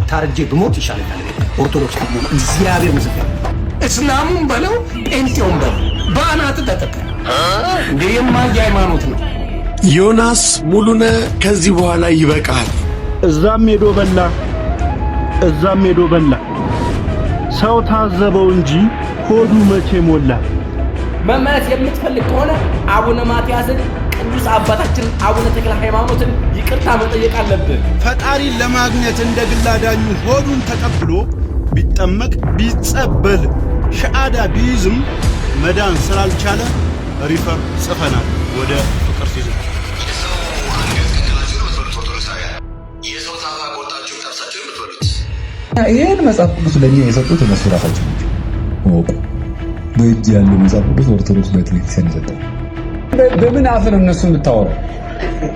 ታርጄ ብሞት ይሻለኛል። ኦርቶዶክስ ደግሞ እግዚአብሔር ምስክር እስላሙን በለው ጴንጤውን በለው በአናት ተጠቀ እንደ የማየ ሃይማኖት ነው። ዮናስ ሙሉነህ ከዚህ በኋላ ይበቃል። እዛም ሄዶ በላ ሰው ታዘበው እንጂ ሆዱ መቼ ሞላ። መመለስ የምትፈልግ ከሆነ አቡነ ማትያስን ቅዱስ አባታችን አቡነ ተክለ ሃይማኖትን ይቅርታ መጠየቅ አለብህ። ፈጣሪን ለማግኘት እንደ ግላዳኙ ሆዱን ተቀብሎ ቢጠመቅ ቢጸበል ሸአዳ ቢይዝም መዳን ስላልቻለ ሪፈር ጽፈናል ወደ ፍቅር ሲይዝ ይሄን መጽሐፍ ቅዱስ ለኛ የሰጡት እነሱ ራሳቸው ናቸው። ወቁ በእጅ ያለው መጽሐፍ ቅዱስ ኦርቶዶክስ ቤተክርስቲያን ይሰጣል። በምን አፍ ነው እነሱ የምታወራው?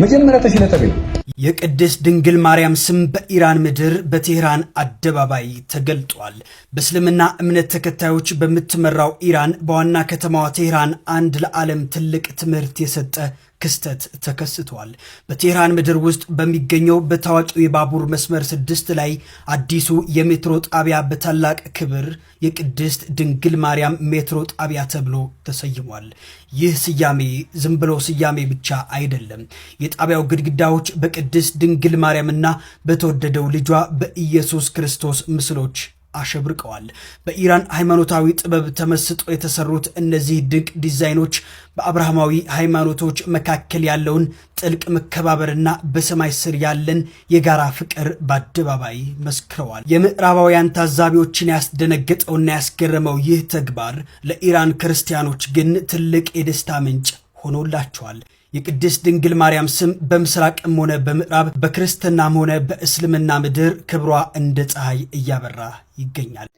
መጀመሪያ ተሽለተበይ የቅድስት ድንግል ማርያም ስም በኢራን ምድር በቴህራን አደባባይ ተገልጧል። በእስልምና እምነት ተከታዮች በምትመራው ኢራን በዋና ከተማዋ ቴህራን አንድ ለዓለም ትልቅ ትምህርት የሰጠ ክስተት ተከስቷል። በቴህራን ምድር ውስጥ በሚገኘው በታዋቂው የባቡር መስመር 6 ላይ አዲሱ የሜትሮ ጣቢያ በታላቅ ክብር የቅድስት ድንግል ማርያም ሜትሮ ጣቢያ ተብሎ ተሰይሟል። ይህ ስያሜ ዝም ብሎ ስያሜ ብቻ አይደለም። የጣቢያው ግድግዳዎች በቅድስት ድንግል ማርያምና በተወደደው ልጇ በኢየሱስ ክርስቶስ ምስሎች አሸብርቀዋል። በኢራን ሃይማኖታዊ ጥበብ ተመስጦ የተሰሩት እነዚህ ድንቅ ዲዛይኖች በአብርሃማዊ ሃይማኖቶች መካከል ያለውን ጥልቅ መከባበርና በሰማይ ስር ያለን የጋራ ፍቅር በአደባባይ መስክረዋል። የምዕራባውያን ታዛቢዎችን ያስደነገጠውና ያስገረመው ይህ ተግባር ለኢራን ክርስቲያኖች ግን ትልቅ የደስታ ምንጭ ሆኖላቸዋል። የቅድስት ድንግል ማርያም ስም በምስራቅም ሆነ በምዕራብ በክርስትናም ሆነ በእስልምና ምድር ክብሯ እንደ ፀሐይ እያበራ ይገኛል።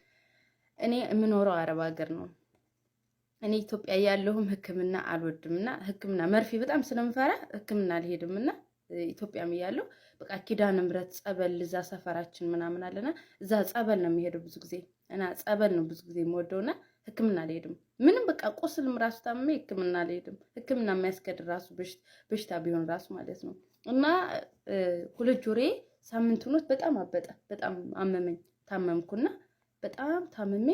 እኔ የምኖረው አረብ ሀገር ነው። እኔ ኢትዮጵያ ያለሁም ሕክምና አልወድምና ሕክምና መርፌ በጣም ስለምፈራ ሕክምና አልሄድምና ኢትዮጵያም ያለው በቃ ኪዳነ ምሕረት ጸበል እዛ ሰፈራችን ምናምን አለና እዛ ጸበል ነው የሚሄደው ብዙ ጊዜ እና ጸበል ነው ብዙ ጊዜ የምወደውና ሕክምና አልሄድም። ምንም በቃ ቁስልም ራሱ ታመመ ሕክምና አልሄድም። ሕክምና የሚያስከድ ራሱ በሽታ ቢሆን ራሱ ማለት ነው። እና ሁለት ጆሬ ሳምንት ሆኖት በጣም አበጠ፣ በጣም አመመኝ፣ ታመምኩና በጣም ታመሜ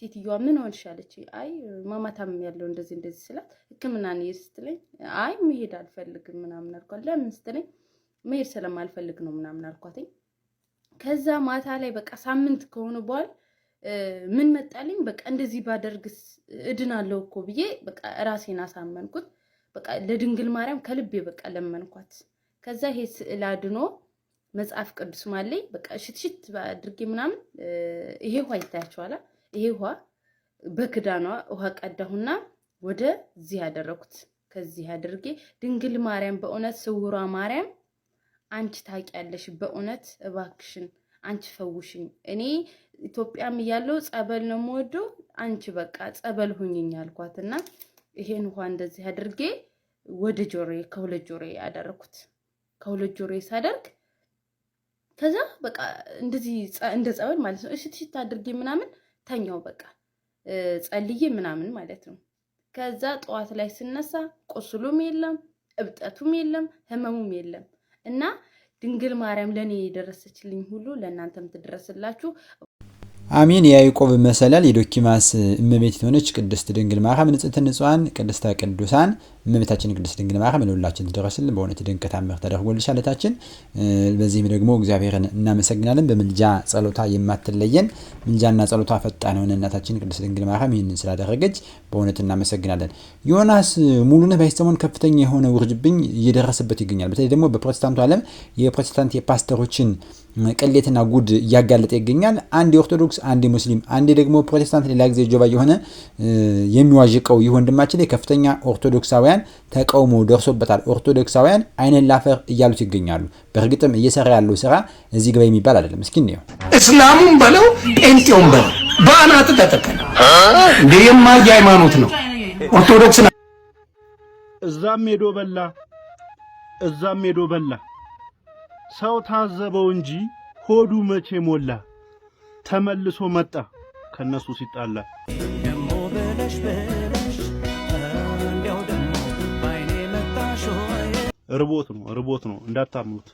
ሴትዮዋ ምን ሆንሽ አለች። አይ ማማ ታመም ያለው እንደዚህ ስላት ሕክምና ነው ስትለኝ አይ መሄድ አልፈልግም ምናምን አልኳት። ለምን ስትለኝ መሄድ ስለማልፈልግ ነው ምናምን አልኳትኝ። ከዛ ማታ ላይ በቃ ሳምንት ከሆነ በኋላ ምን መጣልኝ፣ በቃ እንደዚህ ባደርግስ እድናለሁ እኮ ብዬ በቃ ራሴን አሳመንኩት። በቃ ለድንግል ማርያም ከልቤ በቃ ለመንኳት። ከዛ ይሄ ስዕል አድኖ መጽሐፍ ቅዱስ ማለኝ በቃ ሽትሽት አድርጌ ምናምን ይሄ ውሃ ይታያችኋል። ይሄ ውሃ በክዳኗ ውሃ ቀዳሁና ወደ እዚህ ያደረኩት። ከዚህ አድርጌ ድንግል ማርያም በእውነት ስውሯ ማርያም አንቺ ታውቂያለሽ፣ በእውነት እባክሽን አንቺ ፈውሽኝ። እኔ ኢትዮጵያም ያለው ጸበል ነው የምወደው፣ አንቺ በቃ ጸበል ሁኝኝ አልኳትና ይሄን ውሃ እንደዚህ አድርጌ ወደ ጆሮዬ ከሁለት ጆሮዬ ያደረኩት። ከሁለት ጆሮዬ ሳደርግ ከዛ በቃ እንደዚህ እንደ ጸበል ማለት ነው እሽት አድርጌ ምናምን ተኛው በቃ ጸልዬ ምናምን ማለት ነው። ከዛ ጠዋት ላይ ስነሳ ቁስሉም የለም፣ እብጠቱም የለም፣ ህመሙም የለም እና ድንግል ማርያም ለኔ የደረሰችልኝ ሁሉ ለእናንተም ትድረስላችሁ። አሜን። የያዕቆብ መሰላል የዶኪማስ እመቤት የሆነች ቅድስት ድንግል ማርያም ንጽሕተ ንጹሐን ቅድስተ ቅዱሳን እመቤታችን ቅድስት ድንግል ማርያም ለሁላችን ትደረስልን። በእውነት ድንቅ ታምር ተደርጎልሻል እህታችን። በዚህም ደግሞ እግዚአብሔርን እናመሰግናለን። በምልጃ ጸሎታ የማትለየን ምልጃና ጸሎታ ፈጣን የሆነ እናታችን ቅድስት ድንግል ማርያም ይህንን ስላደረገች በእውነት እናመሰግናለን። ዮናስ ሙሉነህ በሰሞኑ ከፍተኛ የሆነ ውርጅብኝ እየደረሰበት ይገኛል። በተለይ ደግሞ በፕሮቴስታንቱ ዓለም የፕሮቴስታንት የፓስተሮችን ቅሌትና ጉድ እያጋለጠ ይገኛል። አንድ የኦርቶዶክስ፣ አንድ የሙስሊም፣ አንድ ደግሞ ፕሮቴስታንት፣ ሌላ ጊዜ ጆባ የሆነ የሚዋዥቀው ይህ ወንድማችን ላይ ከፍተኛ ኦርቶዶክሳውያን ተቃውሞ ደርሶበታል። ኦርቶዶክሳውያን አይነን ላፈር እያሉት ይገኛሉ። በእርግጥም እየሰራ ያለው ስራ እዚህ ግባ የሚባል አይደለም። እስኪ ነው እስላሙን በለው ጴንጤውን በለው በአናት ተጠቀለ እንደ የማየ ሃይማኖት ነው ኦርቶዶክስ። እዛም ሄዶ በላ ሰው ታዘበው እንጂ ሆዱ መቼ ሞላ። ተመልሶ መጣ ከነሱ ሲጣላ። ርቦት ነው እንዳታምኑት።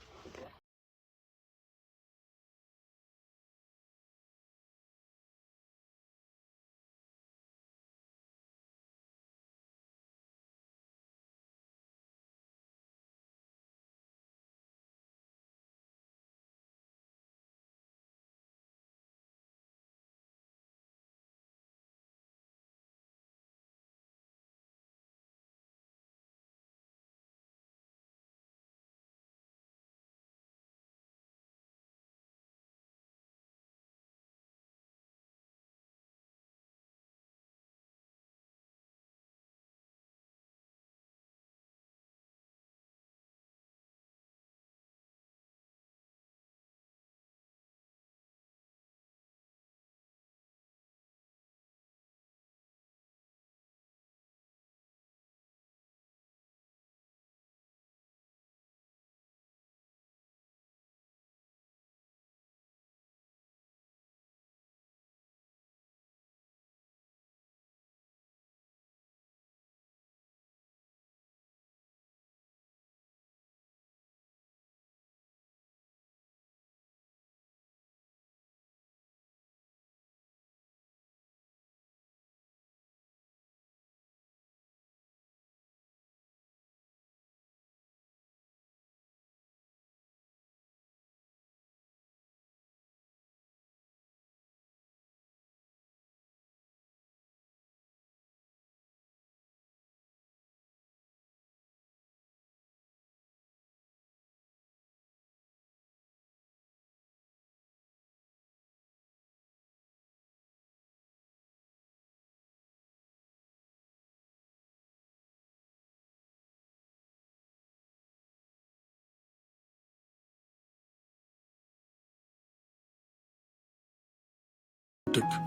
እናድርግ።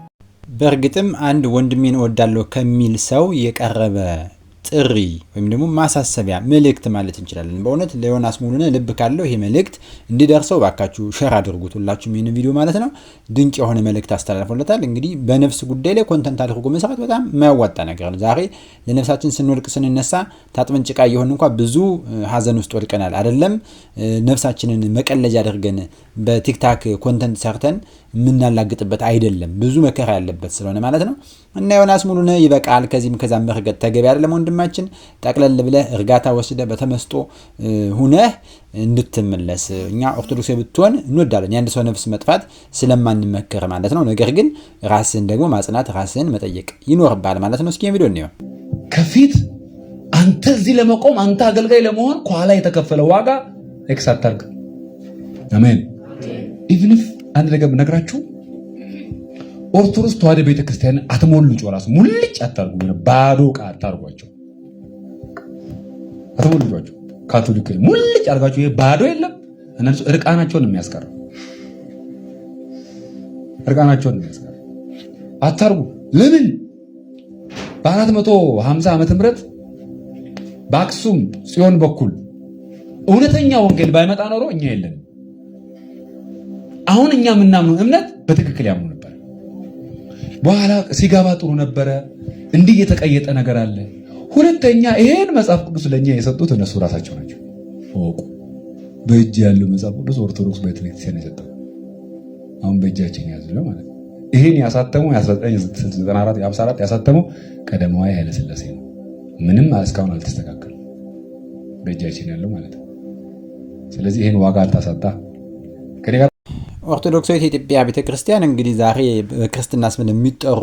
በእርግጥም አንድ ወንድሜን እወዳለሁ ከሚል ሰው የቀረበ ጥሪ ወይም ደግሞ ማሳሰቢያ መልእክት ማለት እንችላለን። በእውነት ለዮናስ ሙሉነ ልብ ካለው ይሄ መልእክት እንዲደርሰው ባካችሁ ሼር አድርጉት ሁላችሁም ይሄን ቪዲዮ ማለት ነው። ድንቅ የሆነ መልእክት አስተላልፎለታል። እንግዲህ በነፍስ ጉዳይ ላይ ኮንተንት አድርጎ መስራት በጣም የማያዋጣ ነገር ነው። ዛሬ ለነፍሳችን ስንወድቅ ስንነሳ ታጥበን ጭቃ እየሆንን እንኳን ብዙ ሀዘን ውስጥ ወድቀናል። አይደለም ነፍሳችንን መቀለጃ አድርገን በቲክታክ ኮንተንት ሰርተን የምናላግጥበት አይደለም፣ ብዙ መከራ ያለበት ስለሆነ ማለት ነው። እና ዮናስ ሙሉነ ይበቃል፣ ከዚህም ከዛም መርገጥ ተገቢ አይደለም። ወንድማችን ጠቅለል ብለህ እርጋታ ወስደህ በተመስጦ ሁነህ እንድትመለስ እኛ ኦርቶዶክስ ብትሆን እንወዳለን፣ የአንድ ሰው ነፍስ መጥፋት ስለማንመከር ማለት ነው። ነገር ግን ራስን ደግሞ ማጽናት፣ ራስን መጠየቅ ይኖርባል ማለት ነው። እስኪ ቪዲዮ ነው ከፊት አንተ እዚህ ለመቆም አንተ አገልጋይ ለመሆን ከኋላ የተከፈለ ዋጋ ኤክስ አታርግ። አሜን። ኢቭን ኢፍ አንድ ነገር ብነግራችሁ ኦርቶዶክስ ተዋሕዶ ቤተክርስቲያን አትሞልጩ፣ ራሱ ሙልጭ አታርጉ፣ ባዶ ዕቃ አታርጓቸው፣ አትሞልጯቸው። ካቶሊክ ሙልጭ አርጋችሁ ይሄ ባዶ የለም እነሱ እርቃናቸውን የሚያስቀረው እርቃናቸውን የሚያስቀረው አታርጉ። ለምን በ450 ዓመተ ምህረት በአክሱም ጽዮን በኩል እውነተኛ ወንጌል ባይመጣ ኖሮ እኛ የለንም። አሁን እኛ የምናምነው እምነት በትክክል ያምኑ ነበር። በኋላ ሲጋባ ጥሩ ነበረ፣ እንዲህ የተቀየጠ ነገር አለ። ሁለተኛ ይሄን መጽሐፍ ቅዱስ ለኛ የሰጡት እነሱ ራሳቸው ናቸው። ወቁ በእጅ ያለው መጽሐፍ ቅዱስ ኦርቶዶክስ ቤተክርስቲያን የሰጠው አሁን በእጃችን ያዘለው ማለት ነው። ይሄን ያሳተመው 1994 54 ያሳተመው ቀዳማዊ ኃይለ ሥላሴ ነው። ምንም እስካሁን አልተስተካከለም፣ በእጃችን ያለው ማለት ነው። ስለዚህ ይሄን ዋጋ አልታሳጣ ኦርቶዶክሳዊት የኢትዮጵያ ቤተክርስቲያን እንግዲህ ዛሬ ክርስትና ስም ለሚጠሩ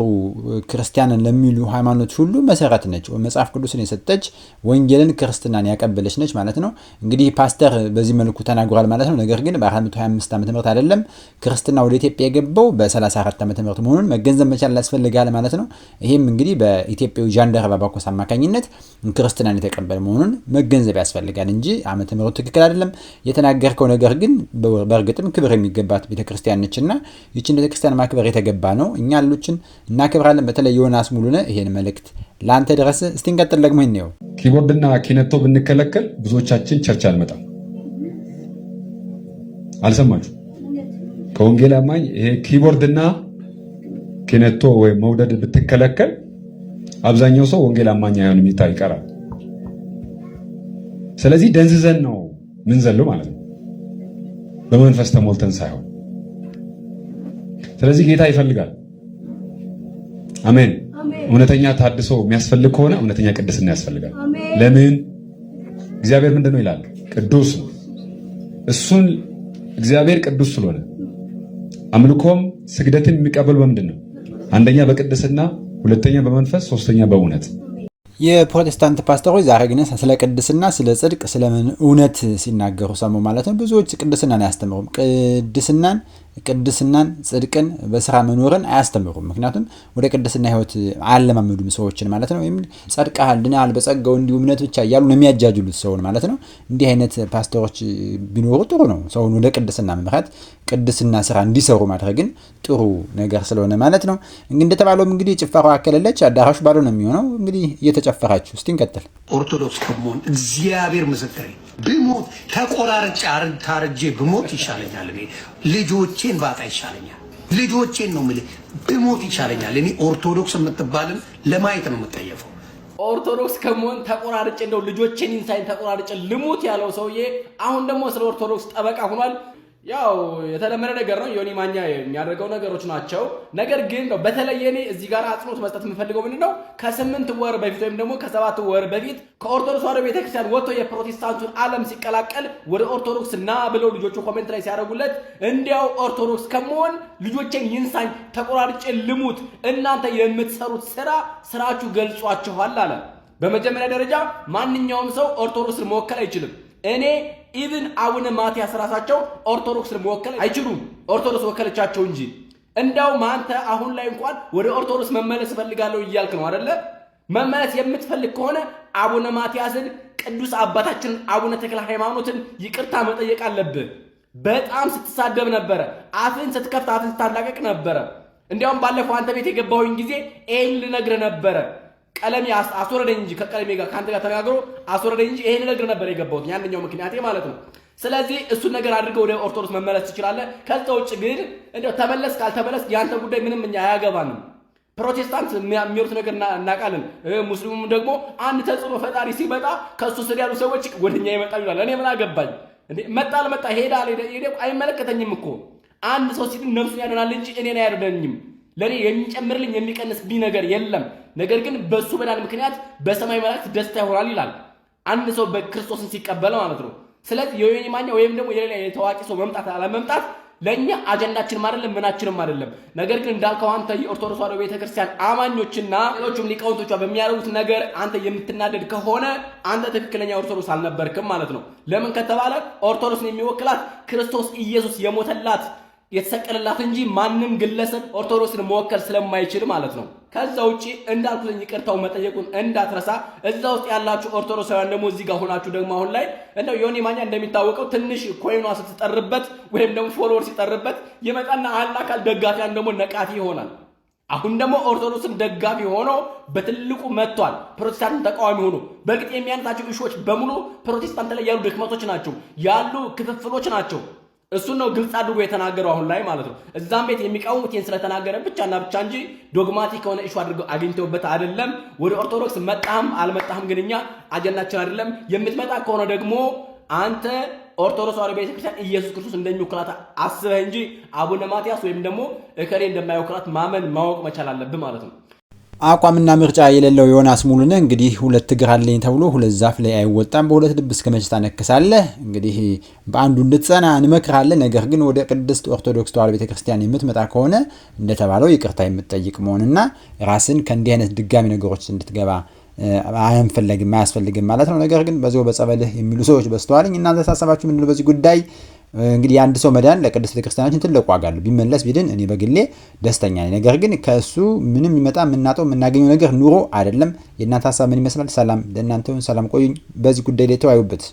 ክርስቲያንን ለሚሉ ሃይማኖት ሁሉ መሰረት ነች። መጽሐፍ ቅዱስን የሰጠች ወንጌልን ክርስትናን ያቀበለች ነች ማለት ነው። እንግዲህ ፓስተር በዚህ መልኩ ተናግሯል ማለት ነው። ነገር ግን በ425 ዓመተ ምህረት አይደለም ክርስትና ወደ ኢትዮጵያ የገባው በ34 ዓመተ ምህረት መሆኑን መገንዘብ መቻል ያስፈልጋል ማለት ነው። ይሄም እንግዲህ በኢትዮጵያዊ ጃንደረባ ባኮስ አማካኝነት ክርስትናን የተቀበለ መሆኑን መገንዘብ ያስፈልጋል እንጂ ዓመተ ምህረቱ ትክክል አይደለም። የተናገርከው ነገር ግን በእርግጥም ክብር የሚገባት ቤተክርስቲያን ነችና ይህችን ቤተክርስቲያን ማክበር የተገባ ነው። እኛ ሌሎችን እናከብራለን። በተለይ ዮናስ ሙሉነ ይሄን መልእክት ላንተ ድረስ እስቲ እንቀጥል። ደግሞ ይሄን ነው ኪቦርድና ኪነቶ ብንከለከል ብዙዎቻችን ቸርች አልመጣም። አልሰማችሁ? ከወንጌል አማኝ ይሄ ኪቦርድና ኪነቶ ወይ መውደድ ብትከለከል አብዛኛው ሰው ወንጌል አማኝ አይሆንም፣ ይቀራል። ስለዚህ ደንዝዘን ነው ምን ዘሎ ማለት ነው፣ በመንፈስ ተሞልተን ሳይሆን። ስለዚህ ጌታ ይፈልጋል። አሜን። እውነተኛ ታድሶ የሚያስፈልግ ከሆነ እውነተኛ ቅድስና ያስፈልጋል። ለምን? እግዚአብሔር ምንድነው ይላል? ቅዱስ ነው። እሱን እግዚአብሔር ቅዱስ ስለሆነ አምልኮም ስግደትን የሚቀበል በምንድነው? አንደኛ በቅድስና፣ ሁለተኛ በመንፈስ፣ ሶስተኛ በእውነት። የፕሮቴስታንት ፓስተሮች ዛሬ ግን ስለ ቅድስና፣ ስለ ጽድቅ፣ ስለ እውነት ሲናገሩ ሰሙ ማለት ነው። ብዙዎች ቅድስናን አያስተምሩም። ቅድስናን፣ ጽድቅን፣ በስራ መኖርን አያስተምሩም። ምክንያቱም ወደ ቅድስና ህይወት አያለማመዱም ሰዎችን ማለት ነው። ወይም ጸድቀሃል፣ ድነሃል፣ በጸጋው እንዲሁ እምነት ብቻ እያሉ ነው የሚያጃጅሉት ሰውን ማለት ነው። እንዲህ አይነት ፓስተሮች ቢኖሩ ጥሩ ነው። ሰውን ወደ ቅድስና መምራት፣ ቅድስና ስራ እንዲሰሩ ማድረግን ጥሩ ነገር ስለሆነ ማለት ነው። እንግዲህ እንደተባለውም እንግዲህ ጭፈራው አከለለች፣ አዳራሹ ባዶ ነው የሚሆነው። እንግዲህ እየተጨፈራችሁ እስቲ እንቀጥል። ኦርቶዶክስ ከመሆን እግዚአብሔር ምስክሬ ብሞት ተቆራርጬ ታርጄ ብሞት ይሻለኛል። ልጆቼን ባጣ ይሻለኛል። ልጆቼን ነው የምልህ፣ ብሞት ይሻለኛል። እኔ ኦርቶዶክስ የምትባልን ለማየት ነው የምጠየፈው። ኦርቶዶክስ ከመሆን ተቆራርጬ እንደው ልጆቼን ኢንሳይን ተቆራርጬ ልሙት ያለው ሰውዬ አሁን ደግሞ ስለ ኦርቶዶክስ ጠበቃ ሆኗል። ያው የተለመደ ነገር ነው። ዮኒ ማኛ የሚያደርገው ነገሮች ናቸው። ነገር ግን ነው በተለየ እኔ እዚህ ጋር አጽንኦት መስጠት የምፈልገው ምንድነው ከ8 ወር በፊት ወይም ደግሞ ከ7 ወር በፊት ከኦርቶዶክስ ተዋሕዶ ቤተክርስቲያን ወጥቶ የፕሮቴስታንቱን ዓለም ሲቀላቀል ወደ ኦርቶዶክስ ና ብለው ልጆቹ ኮሜንት ላይ ሲያደርጉለት እንዲያው ኦርቶዶክስ ከመሆን ልጆቼን ይንሳኝ ተቆራርጬ ልሙት፣ እናንተ የምትሰሩት ስራችሁ ገልጿችኋል አለ። በመጀመሪያ ደረጃ ማንኛውም ሰው ኦርቶዶክስን መወከል አይችልም። እኔ ኢቭን አቡነ ማትያስ ራሳቸው ኦርቶዶክስን መወከል አይችሉም፣ ኦርቶዶክስ ወከለቻቸው እንጂ። እንዳውም አንተ አሁን ላይ እንኳን ወደ ኦርቶዶክስ መመለስ ፈልጋለሁ እያልክ ነው አይደለ? መመለስ የምትፈልግ ከሆነ አቡነ ማትያስን ቅዱስ አባታችንን አቡነ ተክለ ሃይማኖትን ይቅርታ መጠየቅ አለብህ። በጣም ስትሳደብ ነበረ፣ አፍን ስትከፍት አፍን ስታላቀቅ ነበረ። እንዲያውም ባለፈው አንተ ቤት የገባሁኝ ጊዜ ይሄን ልነግርህ ነበረ። ቀለሜ አስወረደኝ እንጂ ከቀለሜ ጋር ካንተ ጋር ተነጋግሮ አስወረደኝ እንጂ ይሄን ልነግርህ ነበር የገባሁት ያንኛው ምክንያቴ ማለት ነው። ስለዚህ እሱን ነገር አድርገው ወደ ኦርቶዶክስ መመለስ ትችላለህ። ከዛ ውጭ ግን እንደው ተመለስ ካልተመለስ ያንተ ጉዳይ ምንም እኛ አያገባንም። ፕሮቴስታንት የሚሉት ነገር እናውቃለን። ሙስሊሙም ደግሞ አንድ ተጽዕኖ ፈጣሪ ሲመጣ ከሱ ስር ያሉ ሰዎች ወደኛ ይመጣሉ ይላል። እኔ ምን አገባኝ እንዴ? መጣ አልመጣ ሄዳ አይመለከተኝም እኮ። አንድ ሰው ሲል ነፍሱን ያድናል እንጂ እኔን አያድነኝም። ለኔ የሚጨምርልኝ የሚቀንስብኝ ነገር የለም። ነገር ግን በሱ መዳን ምክንያት በሰማይ መላእክት ደስታ ይሆናል ይላል አንድ ሰው በክርስቶስን ሲቀበል ማለት ነው። ስለዚህ የዮኒ ማኛ ወይም ደግሞ የሌላ የታዋቂ ሰው መምጣት አለመምጣት ለኛ አጀንዳችንም አይደለም ምናችንም አይደለም። ነገር ግን እንዳልከው አንተ የኦርቶዶክስ ተዋሕዶ ቤተክርስቲያን አማኞችና ሌሎችም ሊቃውንቶቿ በሚያደርጉት ነገር አንተ የምትናደድ ከሆነ አንተ ትክክለኛ ኦርቶዶክስ አልነበርክም ማለት ነው። ለምን ከተባለ ኦርቶዶክስን የሚወክላት ክርስቶስ ኢየሱስ የሞተላት የተሰቀለላት እንጂ ማንም ግለሰብ ኦርቶዶክስን መወከል ስለማይችል ማለት ነው። ከዛ ውጪ እንዳልኩት ይቅርታው መጠየቁን እንዳትረሳ። እዛ ውስጥ ያላችሁ ኦርቶዶክሳውያን ደግሞ እዚህ ጋር ሆናችሁ ደግሞ አሁን ላይ እንደው ዮኒ ማኛ እንደሚታወቀው ትንሽ ኮይኗ ስትጠርበት ወይም ደግሞ ፎሎወር ሲጠርበት ይመጣና አንድ አካል ደጋፊያን ደግሞ ነቃፊ ይሆናል። አሁን ደግሞ ኦርቶዶክስን ደጋፊ ሆኖ በትልቁ መጥቷል። ፕሮቴስታንትን ተቃዋሚ ሆኖ በእርግጥ የሚያነሳቸው ኢሹዎች በሙሉ ፕሮቴስታንት ላይ ያሉ ድክመቶች ናቸው፣ ያሉ ክፍፍሎች ናቸው። እሱን ነው ግልጽ አድርጎ የተናገረው አሁን ላይ ማለት ነው። እዛም ቤት የሚቃወሙት ይሄን ስለተናገረ ብቻና ብቻ እንጂ ዶግማቲክ የሆነ ኢሹ አድርገው አግኝተውበት አይደለም። ወደ ኦርቶዶክስ መጣህም አልመጣህም ግን እኛ አጀንዳችን አይደለም። የምትመጣ ከሆነ ደግሞ አንተ ኦርቶዶክስ ተዋሕዶ ቤተክርስቲያን ኢየሱስ ክርስቶስ እንደሚወክላት አስበህ እንጂ አቡነ ማትያስ ወይም ደግሞ እከሌ እንደማይወክላት ማመን ማወቅ መቻል አለብህ ማለት ነው። አቋምና ምርጫ የሌለው ዮናስ ሙሉነህ እንግዲህ ሁለት እግር አለኝ ተብሎ ሁለት ዛፍ ላይ አይወጣም። በሁለት ልብ እስከ መቼ ታነክሳለህ? እንግዲህ በአንዱ እንድትጸና እንመክራለን። ነገር ግን ወደ ቅድስት ኦርቶዶክስ ተዋሕዶ ቤተክርስቲያን የምትመጣ ከሆነ እንደተባለው ይቅርታ የምትጠይቅ መሆንና ራስን ከእንዲህ አይነት ድጋሚ ነገሮች እንድትገባ አያስፈልግም ማለት ነው። ነገር ግን በዚሁ በጸበልህ የሚሉ ሰዎች በስተዋልኝ። እናንተ ሳሰባችሁ ምንድነው በዚህ ጉዳይ? እንግዲህ አንድ ሰው መዳን ለቅድስት ቤተክርስቲያናችን ትልቅ ዋጋ አለው። ቢመለስ ቢድን እኔ በግሌ ደስተኛ ነኝ። ነገር ግን ከእሱ ምንም ይመጣ የምናጠው የምናገኘው ነገር ኑሮ አይደለም። የእናንተ ሀሳብ ምን ይመስላል? ሰላም ለእናንተ ይሁን። ሰላም ቆዩኝ። በዚህ ጉዳይ ላይ ተወያዩበት።